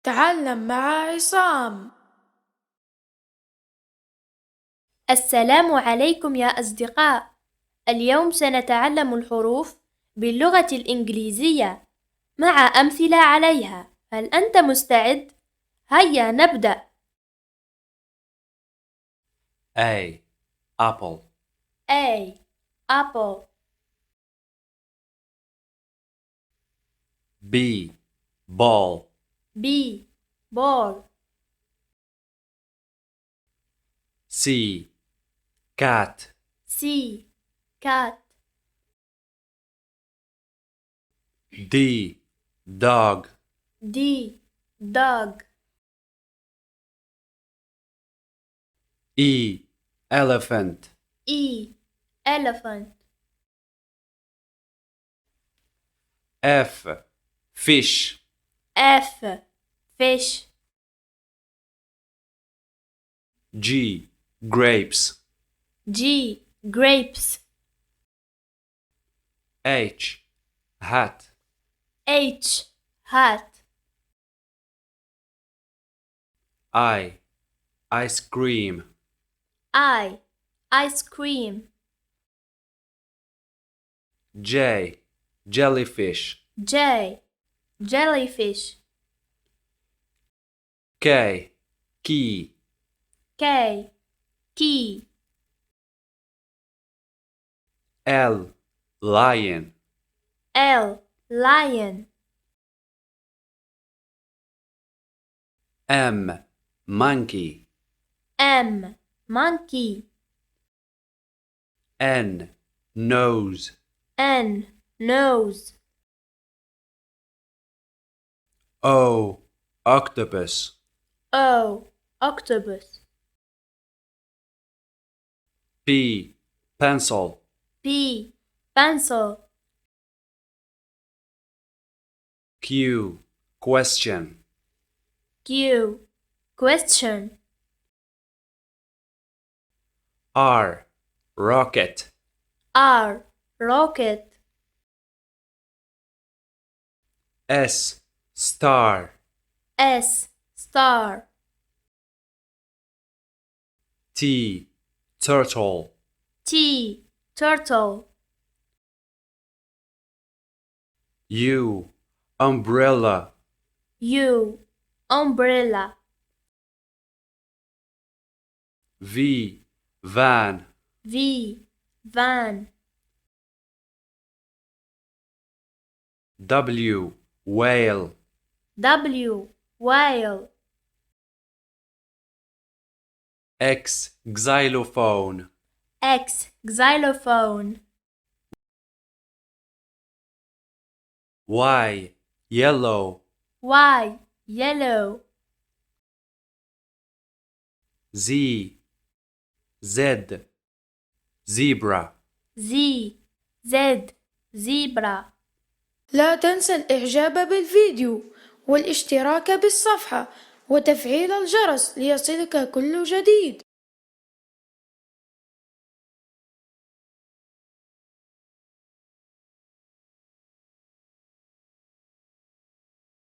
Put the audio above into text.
تعلم مع عصام. السلام عليكم يا أصدقاء. اليوم سنتعلم الحروف باللغة الإنجليزية مع أمثلة عليها. هل أنت مستعد؟ هيا نبدأ. A. Apple. A. Apple. B. Ball. B. Ball. C. Cat. C. Cat. D. Dog. D. Dog. E. Elephant. E. Elephant. F. Fish. F. Fish. G. Grapes. G. Grapes. H. Hat. H. Hat. I. Ice cream. I. Ice cream. J. Jellyfish. J. Jellyfish. K. Key. K. Key. L. Lion. L. Lion. M. Monkey. M. Monkey. N. Nose. N. Nose. O. Octopus. O. Octopus. P. Pencil. P. Pencil. Q. Question. Q. Question. R. Rocket. R. Rocket. S. Star. S. Star. T. Turtle. T. Turtle. U. Umbrella. U. Umbrella. V. Van. V. Van. W. Whale. W. Whale. X. Xylophone. X. Xylophone. Y. Yellow. Y. Yellow. Z. Z. Zebra. Z. Z. Zebra. لا تنسى الإعجاب بالفيديو والاشتراك بالصفحة وتفعيل الجرس ليصلك كل جديد.